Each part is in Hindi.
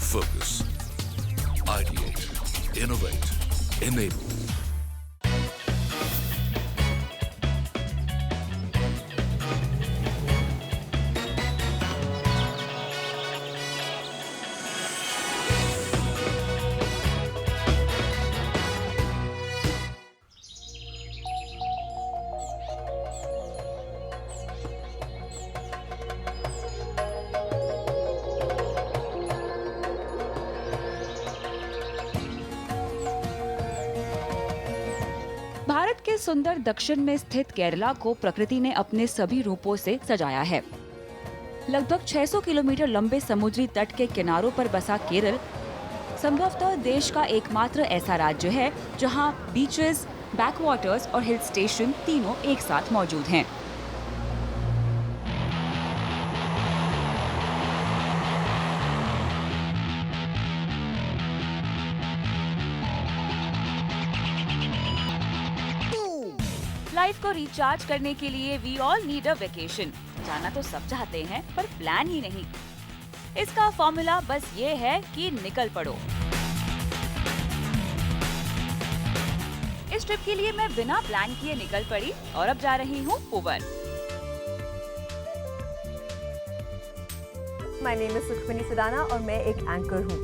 Focus. Ideate. Innovate. Enable. Bharat के सुंदर दक्षिण में स्थित केरला को प्रकृति ने अपने सभी रूपों से सजाया है। लगभग 600 किलोमीटर लंबे समुद्री तट के किनारों पर बसा केरल संभवतः देश का एकमात्र ऐसा राज्य है जहां बीचेस, बैकवाटर्स और हिल स्टेशन तीनों एक साथ मौजूद हैं। लाइफ को रिचार्ज करने के लिए we all need a vacation. जाना तो सब चाहते हैं पर प्लान ही नहीं। इसका फॉर्मूला बस ये है कि निकल पड़ो। इस ट्रिप के लिए मैं बिना प्लान किए निकल पड़ी और अब जा रही हूँ poor. My name is Sukhmani Sudana और मैं एक एंकर हूँ।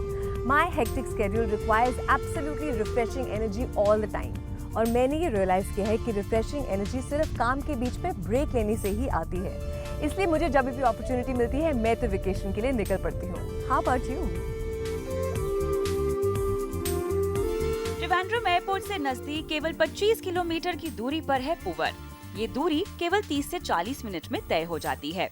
My hectic schedule requires absolutely refreshing energy all the time। और मैंने ये रियलाइज किया है कि रिफ्रेशिंग एनर्जी सिर्फ काम के बीच में ब्रेक लेने से ही आती है। इसलिए मुझे जब भी अपॉर्चुनिटी मिलती है मैं तो वेकेशन के लिए निकल पड़ती हूँ। How about you? Trivandrum airport से नजदीक केवल 25 किलोमीटर की दूरी पर है पुवर। ये दूरी केवल 30 से 40 मिनट में तय हो जाती है।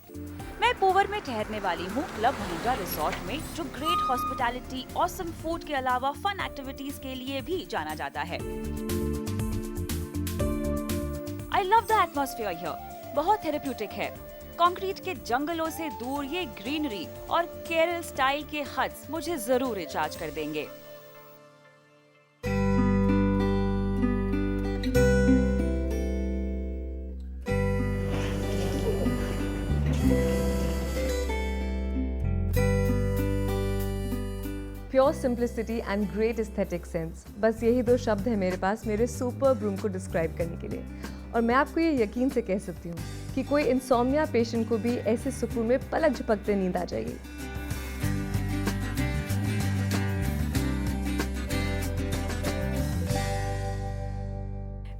मैं पुवर में ठहरने वाली हूँ क्लब महिंद्रा रिसोर्ट में, जो ग्रेट हॉस्पिटैलिटी, ऑसम फूड के अलावा फन एक्टिविटीज के लिए भी जाना जाता है। I love the atmosphere here. बहुत थेरेप्यूटिक है। कंक्रीट के जंगलों से दूर ये ग्रीनरी और केरल स्टाइल के हट्स मुझे जरूर रिचार्ज कर देंगे। Pure simplicity and great aesthetic sense, बस यही दो शब्द है मेरे पास मेरे सुपर रूम को डिस्क्राइब करने के लिए। और मैं आपको ये यकीन से कह सकती हूँ कि कोई इंसोम्निया पेशेंट को भी ऐसे सुकून में पलक झपकते नींद आ जाएगी।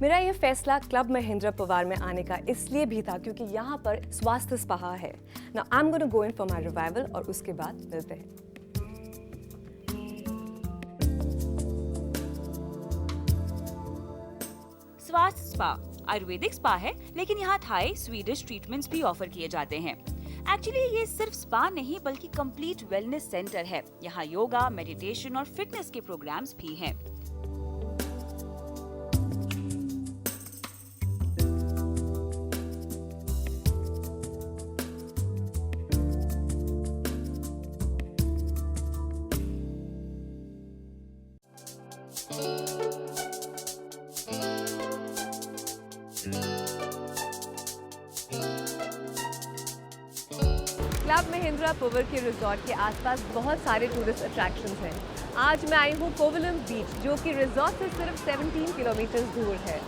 मेरा ये फैसला क्लब महिंद्रा पुवार में आने का इसलिए भी था क्योंकि यहाँ पर स्वास्थ्य स्पा है। Now I am going to go in for my revival और उसके बाद मिलते हैं। स्वास्थ्य स्पा आयुर्वेदिक स्पा है, लेकिन यहाँ थाई, स्वीडिश ट्रीटमेंट्स भी ऑफर किए जाते हैं। एक्चुअली ये सिर्फ स्पा नहीं बल्कि कंप्लीट वेलनेस सेंटर है। यहाँ योगा, मेडिटेशन और फिटनेस के प्रोग्राम्स भी हैं। क्लब महिंद्रा पुवर के रिजॉर्ट के आसपास बहुत सारे टूरिस्ट अट्रैक्शंस हैं। आज मैं आई हूँ कोवलम बीच, जो कि रिजॉर्ट से सिर्फ 17 किलोमीटर दूर है।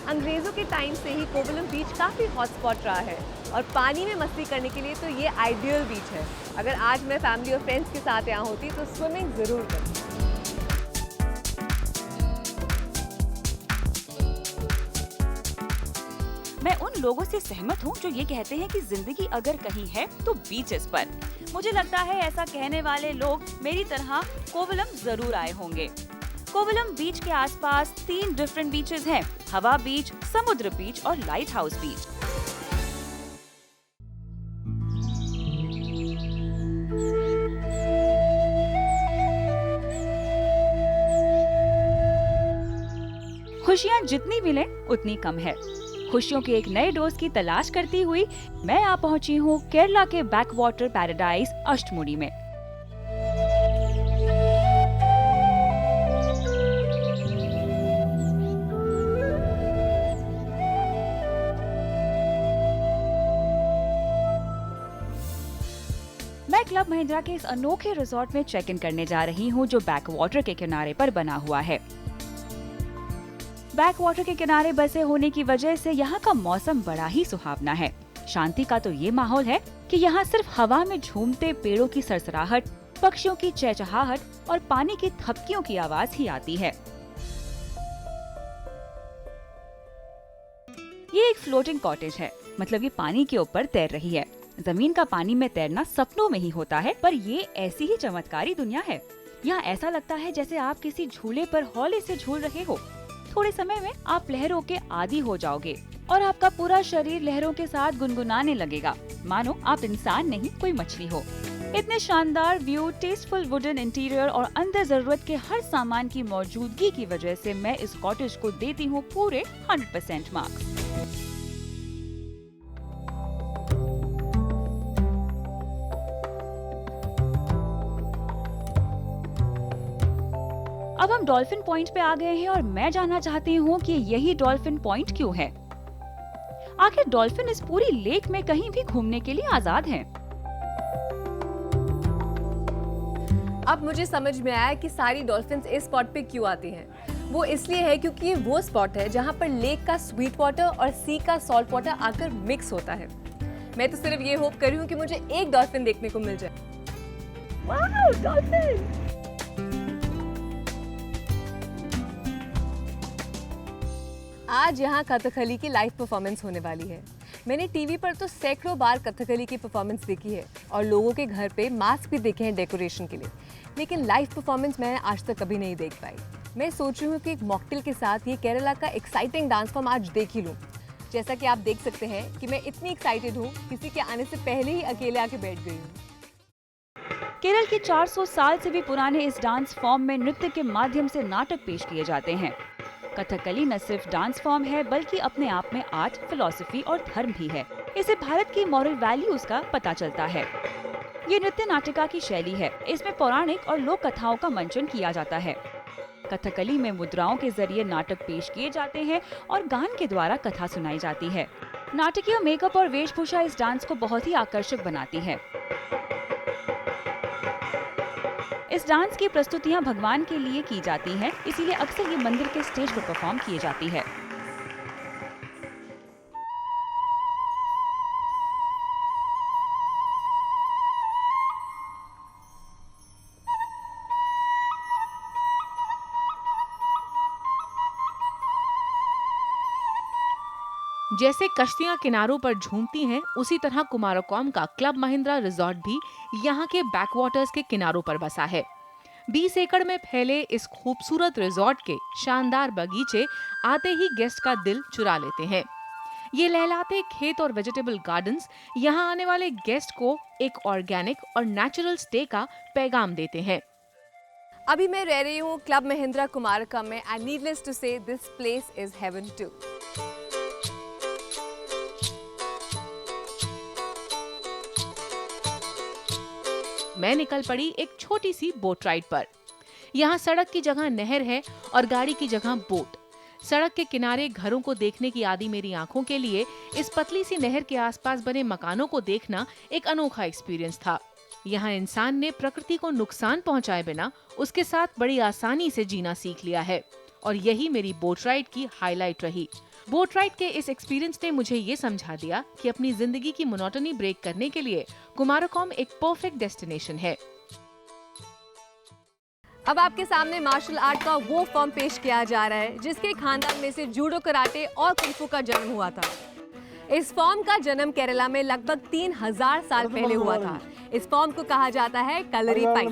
अंग्रेज़ों के टाइम से ही कोवलम बीच काफ़ी हॉटस्पॉट रहा है और पानी में मस्ती करने के लिए तो ये आइडियल बीच है। अगर आज मैं फैमिली और फ्रेंड्स के साथ यहाँ होती तो स्विमिंग ज़रूर करती। मैं उन लोगों से सहमत हूँ जो ये कहते हैं कि जिंदगी अगर कहीं है तो बीचेस पर। मुझे लगता है ऐसा कहने वाले लोग मेरी तरह कोवलम जरूर आए होंगे। कोवलम बीच के आसपास 3 डिफरेंट बीचेस हैं: हवा बीच, समुद्र बीच और लाइट हाउस बीच। खुशियाँ जितनी मिले उतनी कम है। खुशियों के एक नए डोज की तलाश करती हुई मैं आ पहुंची हूँ केरला के बैकवाटर पैराडाइज अष्टमुडी में। मैं मैं क्लब महिंद्रा के इस अनोखे रिजॉर्ट में चेक इन करने जा रही हूँ, जो बैक वाटर के किनारे पर बना हुआ है। बैक वाटर के किनारे बसे होने की वजह से यहाँ का मौसम बड़ा ही सुहावना है। शांति का तो ये माहौल है कि यहाँ सिर्फ हवा में झूमते पेड़ों की सरसराहट, पक्षियों की चहचहाहट और पानी की थपकियों की आवाज ही आती है। ये एक फ्लोटिंग कॉटेज है, मतलब ये पानी के ऊपर तैर रही है। जमीन का पानी में तैरना सपनों में ही होता है, पर ये ऐसी ही चमत्कारी दुनिया है। यहाँ ऐसा लगता है जैसे आप किसी झूले पर हौले से झूल रहे हो। थोड़े समय में आप लहरों के आदी हो जाओगे और आपका पूरा शरीर लहरों के साथ गुनगुनाने लगेगा, मानो आप इंसान नहीं कोई मछली हो। इतने शानदार व्यू, टेस्टफुल वुडन इंटीरियर और अंदर जरूरत के हर सामान की मौजूदगी की वजह से मैं इस कॉटेज को देती हूँ पूरे 100% मार्क्स। अब हम डॉल्फिन पॉइंट पे आ गए हैं और मैं जानना चाहती हूँ कि यही डॉल्फिन पॉइंट क्यों है। आखिर डॉल्फिन इस पूरी लेक में कहीं भी घूमने के लिए आजाद हैं। अब मुझे समझ में आया कि सारी डॉल्फिन्स इस स्पॉट पे क्यों आती हैं। वो इसलिए है क्योंकि ये वो स्पॉट है जहाँ पर लेक का स्वीट वाटर और सी का सॉल्ट वाटर आकर मिक्स होता है। मैं तो सिर्फ ये होप कर रही हूँ कि मुझे एक डॉल्फिन देखने को मिल जाए। Wow, dolphin! आज यहाँ कथकली की लाइव परफॉर्मेंस होने वाली है। मैंने टीवी पर तो सैकड़ों बार कथकली की परफॉर्मेंस देखी है और लोगों के घर पे मास्क भी देखे हैं डेकोरेशन के लिए, लेकिन लाइव परफॉर्मेंस मैंने आज तक कभी नहीं देख पाई। मैं सोच रही हूँ कि एक मॉकटेल के साथ ये केरला का एक्साइटिंग डांस फॉर्म आज देख ही लूँ। जैसा कि आप देख सकते हैं कि मैं इतनी एक्साइटेड हूँ, किसी के आने से पहले ही अकेले आके बैठ गई हूँ। केरल के 400 साल से भी पुराने इस डांस फॉर्म में नृत्य के माध्यम से नाटक पेश किए जाते हैं। कथकली न सिर्फ डांस फॉर्म है, बल्कि अपने आप में आर्ट, फिलॉसफी और धर्म भी है। इसे भारत की मॉरल वैल्यूज का पता चलता है। ये नृत्य नाटिका की शैली है। इसमें पौराणिक और लोक कथाओं का मंचन किया जाता है। कथकली में मुद्राओं के जरिए नाटक पेश किए जाते हैं और गान के द्वारा कथा सुनाई जाती है। नाटकीय मेकअप और वेशभूषा इस डांस को बहुत ही आकर्षक बनाती है। इस डांस की प्रस्तुतियां भगवान के लिए की जाती हैं, इसीलिए अक्सर ये मंदिर के स्टेज पर परफॉर्म की जाती है। जैसे कश्तियां किनारों पर झूमती हैं, उसी तरह कुमारकोम का क्लब महिंद्रा रिजॉर्ट भी यहाँ के बैकवाटर्स के किनारों पर बसा है। 20 एकड़ में फैले इस खूबसूरत रिजॉर्ट के शानदार बगीचे आते ही गेस्ट का दिल चुरा लेते हैं। ये लहलाते खेत और वेजिटेबल गार्डन्स यहाँ आने वाले गेस्ट को एक ऑर्गेनिक और नेचुरल स्टे का पैगाम देते हैं। अभी मैं रह रही हूँ क्लब महिंद्रा कुमारकोम में, and needless to say this place is heaven too. मैं निकल पड़ी एक छोटी सी बोट राइड पर। यहाँ सड़क की जगह नहर है और गाड़ी की जगह बोट। सड़क के किनारे घरों को देखने की आदि मेरी आंखों के लिए इस पतली सी नहर के आसपास बने मकानों को देखना एक अनोखा एक्सपीरियंस था। यहाँ इंसान ने प्रकृति को नुकसान पहुँचाए बिना उसके साथ बड़ी आसानी से जीना सीख लिया है, और यही मेरी बोट राइड की हाईलाइट रही। बोट राइड के इस एक्सपीरियंस ने मुझे ये समझा दिया कि अपनी जिंदगी की मोनोटनी ब्रेक करने के लिए कुमारकोम एक परफेक्ट डेस्टिनेशन है। अब आपके सामने मार्शल आर्ट का वो फॉर्म पेश किया जा रहा है जिसके खानदान में से जूडो, कराटे और कुंफू का जन्म हुआ था। इस फॉर्म का जन्म केरला में लगभग 3000 साल पहले हुआ था। इस फॉर्म को कहा जाता है कलरी पाइप।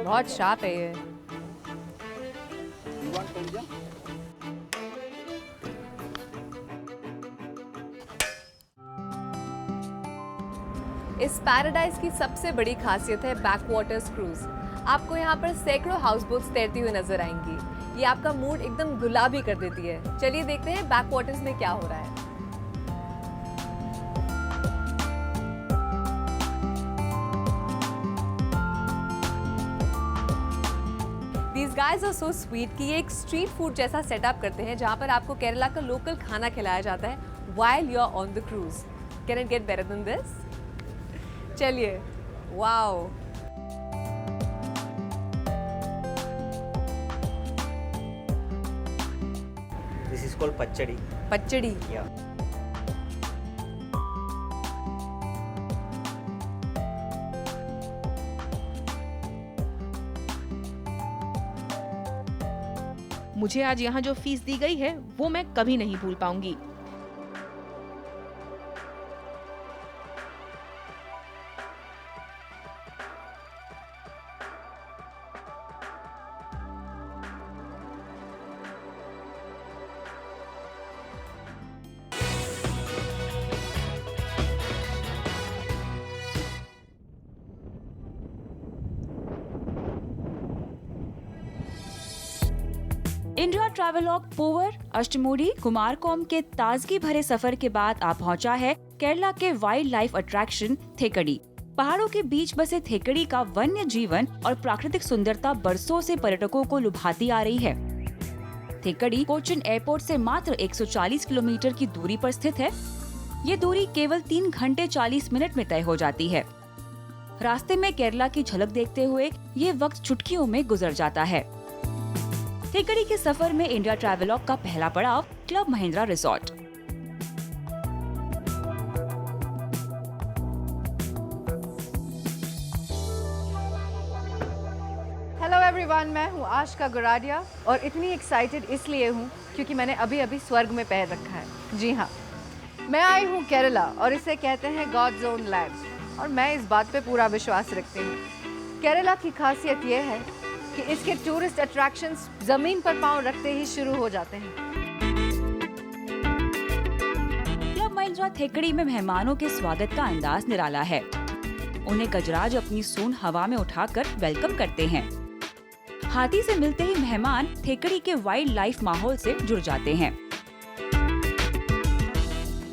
बहुत शार्प है ये। इस पैराडाइज की सबसे बड़ी खासियत है बैकवाटर्स क्रूज। आपको यहाँ पर सैकड़ों हाउस बोट्स तैरती हुई नजर आएंगी। ये आपका मूड एकदम गुलाबी कर देती है। चलिए देखते हैं बैकवाटर्स में क्या हो रहा है। These guys are so sweet कि ये एक स्ट्रीट फूड जैसा सेटअप करते हैं जहाँ पर आपको केरला का लोकल खाना खिलाया जाता है while you are on the cruise। Can it get better than this? चलिए, wow. This is called pachadi. Pachadi. Yeah. मुझे आज यहाँ जो फीस दी गई है वो मैं कभी नहीं भूल पाऊंगी। India travelogue power Ashtamudi Kumarakom के ताजगी भरे सफर के बाद आ पहुंचा है केरला के वाइल्ड लाइफ अट्रैक्शन थेकड़ी। पहाड़ों के बीच बसे थेकड़ी का वन्य जीवन और प्राकृतिक सुंदरता बरसों से पर्यटकों को लुभाती आ रही है। थेकड़ी कोचिन एयरपोर्ट से मात्र 140 किलोमीटर की दूरी पर स्थित है। ये दूरी केवल 3 घंटे 40 मिनट में तय हो जाती है। रास्ते में केरला की झलक देखते हुए ये वक्त चुटकियों में गुजर जाता है। थेकड़ी के सफर में इंडिया ट्रैवलॉग का पहला पड़ाव club Mahindra resort. Hello everyone, मैं हूँ आशका गुराडिया और इतनी एक्साइटेड इसलिए हूँ क्योंकि मैंने अभी अभी स्वर्ग में पैर रखा है। जी हाँ, मैं आई हूँ केरला और इसे कहते हैं गॉड्स ओन लैंड और मैं इस बात पे पूरा विश्वास रखती हूँ। केरला की खासियत ये है कि इसके टूरिस्ट अट्रैक्शंस जमीन पर पांव रखते ही शुरू हो जाते हैं। क्लब महिंद्रा थेकड़ी में मेहमानों के स्वागत का अंदाज निराला है। उन्हें गजराज अपनी सूंड हवा में उठाकर वेलकम करते हैं। हाथी से मिलते ही मेहमान थेकड़ी के वाइल्ड लाइफ माहौल से जुड़ जाते हैं।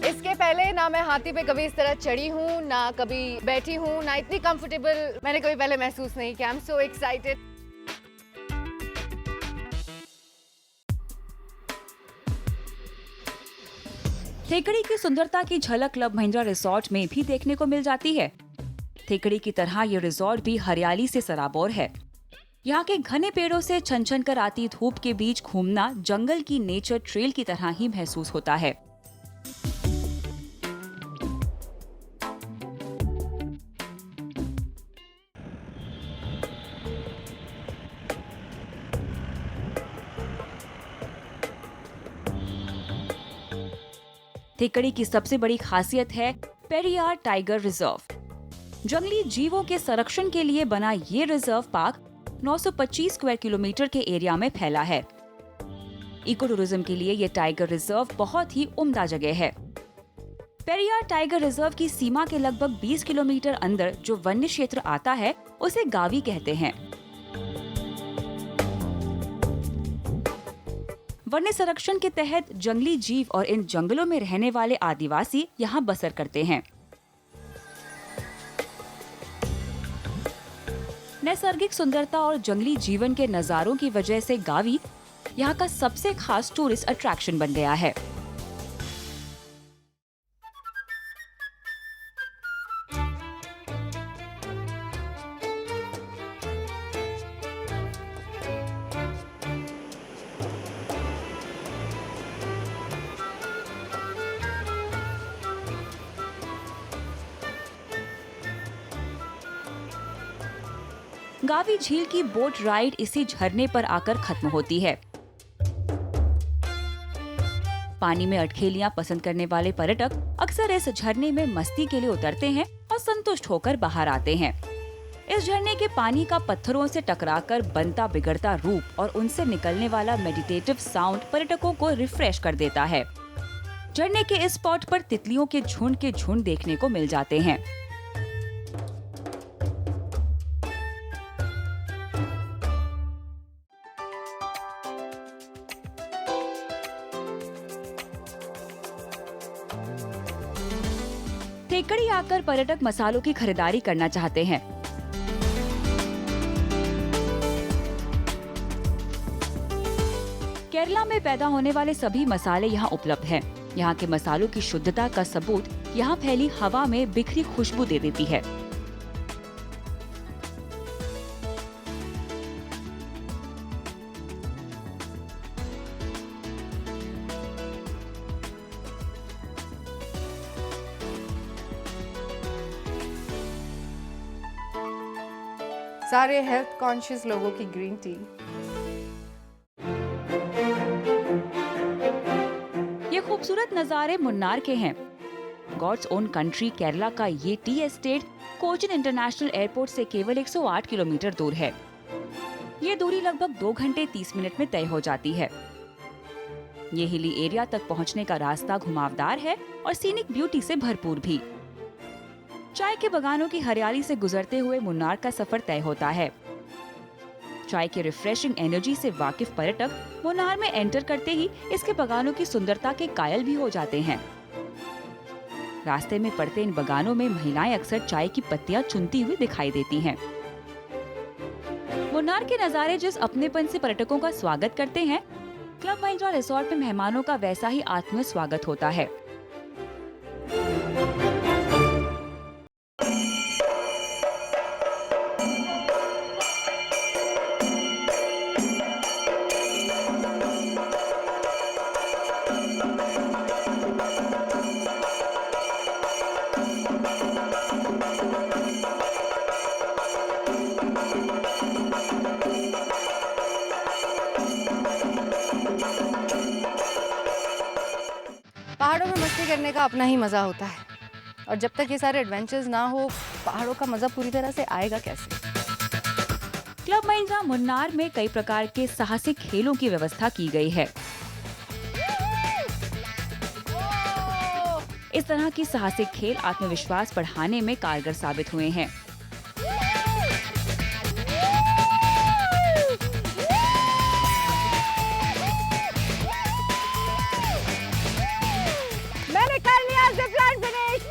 इसके पहले ना मैं हाथी पे कभी इस तरह चढ़ी हूँ, ना कभी बैठी हूँ, ना इतनी कंफर्टेबल मैंने कभी पहले महसूस नहीं किया। I am so excited. थेकड़ी की सुंदरता की झलक क्लब महिंद्रा रिसोर्ट में भी देखने को मिल जाती है। थेकड़ी की तरह ये रिसोर्ट भी हरियाली से सराबोर है। यहाँ के घने पेड़ों से छन छन कर आती धूप के बीच घूमना जंगल की नेचर ट्रेल की तरह ही महसूस होता है। थेकड़ी की सबसे बड़ी खासियत है पेरियार टाइगर रिजर्व। जंगली जीवों के संरक्षण के लिए बना ये रिजर्व पार्क 925 स्क्वायर किलोमीटर के एरिया में फैला है। इको टूरिज्म के लिए ये टाइगर रिजर्व बहुत ही उम्दा जगह है। पेरियार टाइगर रिजर्व की सीमा के लगभग 20 किलोमीटर अंदर जो वन्य क्षेत्र आता है उसे गावी कहते हैं। वन्य संरक्षण के तहत जंगली जीव और इन जंगलों में रहने वाले आदिवासी यहाँ बसर करते हैं। नैसर्गिक सुंदरता और जंगली जीवन के नजारों की वजह से गावी यहाँ का सबसे खास टूरिस्ट अट्रैक्शन बन गया है। गावी झील की बोट राइड इसी झरने पर आकर खत्म होती है। पानी में अटखेलियां पसंद करने वाले पर्यटक अक्सर इस झरने में मस्ती के लिए उतरते हैं और संतुष्ट होकर बाहर आते हैं। इस झरने के पानी का पत्थरों से टकराकर बनता बिगड़ता रूप और उनसे निकलने वाला मेडिटेटिव साउंड पर्यटकों को रिफ्रेश कर देता है। झरने के इस स्पॉट पर तितलियों के झुंड देखने को मिल जाते हैं। थेकड़ी आकर पर्यटक मसालों की खरीदारी करना चाहते हैं। केरला में पैदा होने वाले सभी मसाले यहाँ उपलब्ध हैं। यहाँ के मसालों की शुद्धता का सबूत यहाँ फैली हवा में बिखरी खुशबू दे देती है। सारे हेल्थ कॉन्शियस लोगों की ग्रीन टी। ये खूबसूरत नज़ारे मुन्नार के हैं। गॉड्स ओन कंट्री केरला का ये tea estate Cochin international airport से केवल 108 किलोमीटर दूर है। ये दूरी लगभग 2 घंटे 30 मिनट में तय हो जाती है। ये हिली एरिया तक पहुंचने का रास्ता घुमावदार है और सीनिक ब्यूटी से भरपूर भी। चाय के बगानों की हरियाली से गुजरते हुए मुन्नार का सफर तय होता है। चाय की रिफ्रेशिंग एनर्जी से वाकिफ पर्यटक मुन्नार में एंटर करते ही इसके बगानों की सुंदरता के कायल भी हो जाते हैं। रास्ते में पड़ते इन बगानों में महिलाएं अक्सर चाय की पत्तियां चुनती हुई दिखाई देती हैं। मुन्नार के नज़ारे जिस अपनेपन से पर्यटकों का स्वागत करते हैं, क्लब महिंद्रा रिसोर्ट में मेहमानों का वैसा ही आत्मीय स्वागत होता है। पहाड़ों में मस्ती करने का अपना ही मज़ा होता है, और जब तक ये सारे एडवेंचर्स ना हो, पहाड़ों का मज़ा पूरी तरह से आएगा कैसे? क्लब महिंद्रा मुन्नार में कई प्रकार के साहसिक खेलों की व्यवस्था की गई है। इस तरह की साहसिक खेल आत्मविश्वास बढ़ाने में कारगर साबित हुए हैं। मैंने कर लिया जिप लाइन फिनिश।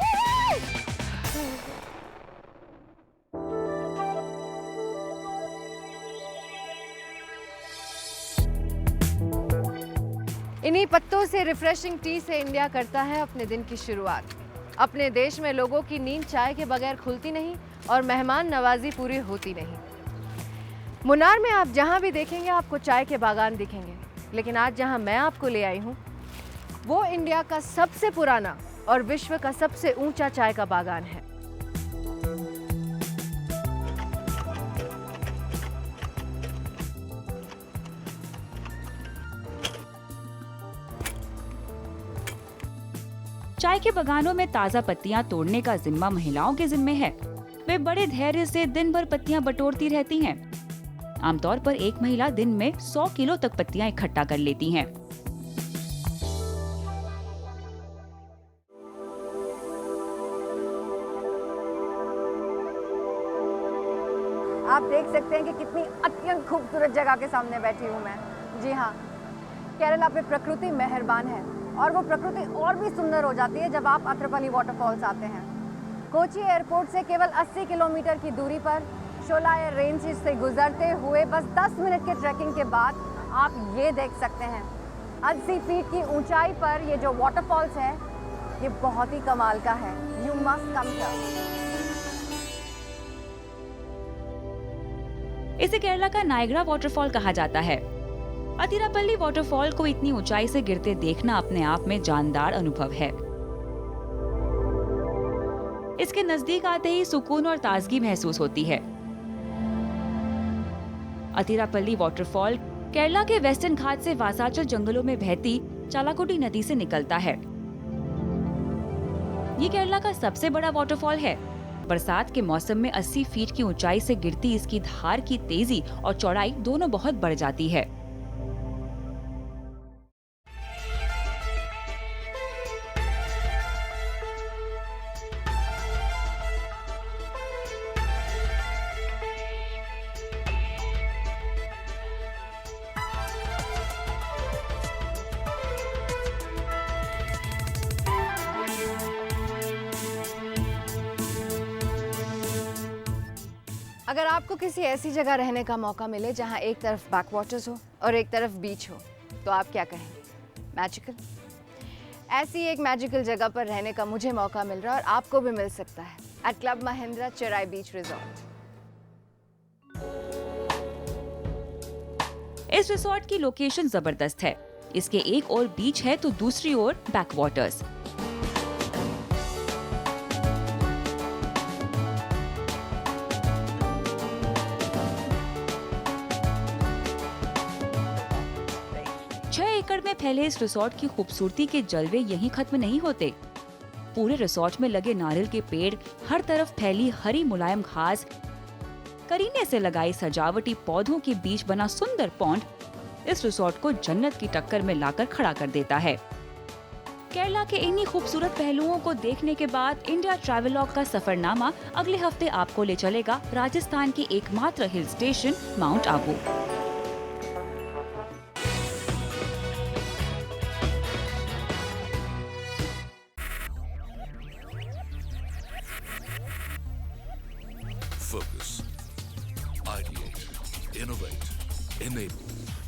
इन्हीं पत्तों से रिफ्रेशिंग टी से इंडिया करता है अपने दिन की शुरुआत। अपने देश में लोगों की नींद चाय के बगैर खुलती नहीं और मेहमान नवाजी पूरी होती नहीं। मुन्नार में आप जहां भी देखेंगे आपको चाय के बागान दिखेंगे, लेकिन आज जहां मैं आपको ले आई हूं वो इंडिया का सबसे पुराना और विश्व का सबसे ऊंचा चाय का बागान है। चाय के बगानों में ताज़ा पत्तियां तोड़ने का जिम्मा महिलाओं के जिम्मे है। वे बड़े धैर्य से दिन भर पत्तियां बटोरती रहती हैं। आमतौर पर एक महिला दिन में 100 किलो तक पत्तियां इकट्ठा कर लेती हैं। आप देख सकते हैं कि कितनी अत्यंत खूबसूरत जगह के सामने बैठी हूँ मैं। जी हाँ, केरला पे प्रकृति मेहरबान है और वो प्रकृति और भी सुंदर हो जाती है जब आप अत्रपल्ली वाटरफॉल्स आते हैं। कोची एयरपोर्ट से केवल 80 किलोमीटर की दूरी पर शोलायर रेंजेस से गुजरते हुए बस 10 मिनट के ट्रैकिंग के बाद आप ये देख सकते हैं 80 फीट की ऊंचाई पर ये जो वाटरफॉल्स है ये बहुत ही कमाल का है। You must come here. इसे केरला का नायग्रा वाटरफॉल कहा जाता है। अतिरापल्ली वाटरफॉल को इतनी ऊंचाई से गिरते देखना अपने आप में जानदार अनुभव है। इसके नजदीक आते ही सुकून और ताजगी महसूस होती है। अतिरापल्ली वाटरफॉल केरला के वेस्टर्न घाट से वासाचल जंगलों में बहती चालाकुडी नदी से निकलता है। ये केरला का सबसे बड़ा वाटरफॉल है। बरसात के मौसम में 80 फीट की ऊंचाई से गिरती इसकी धार की तेजी और चौड़ाई दोनों बहुत बढ़ जाती है। अगर आपको किसी ऐसी जगह रहने का मौका मिले जहां एक तरफ बैकवाटर्स हो और एक तरफ बीच हो, तो आप क्या कहेंगे? मैजिकल? ऐसी एक मैजिकल जगह पर रहने का मुझे मौका मिल रहा है और आपको भी मिल सकता है at club Mahindra Cherai beach resort. इस रिसोर्ट की लोकेशन जबरदस्त है। इसके एक ओर बीच है तो दूसरी ओर बैक वाटर्स। छह एकड़ में फैले इस रिसोर्ट की खूबसूरती के जलवे यहीं खत्म नहीं होते। पूरे रिसोर्ट में लगे नारियल के पेड़, हर तरफ फैली हरी मुलायम घास, करीने से लगाई सजावटी पौधों के बीच बना सुंदर पॉन्ड इस रिसोर्ट को जन्नत की टक्कर में लाकर खड़ा कर देता है। केरला के इन्हीं खूबसूरत पहलुओं को देखने के बाद इंडिया ट्रैवलॉग का सफरनामा अगले हफ्ते आपको ले चलेगा राजस्थान की एकमात्र hill station mount Abu. Focus. Ideate. Innovate. Enable.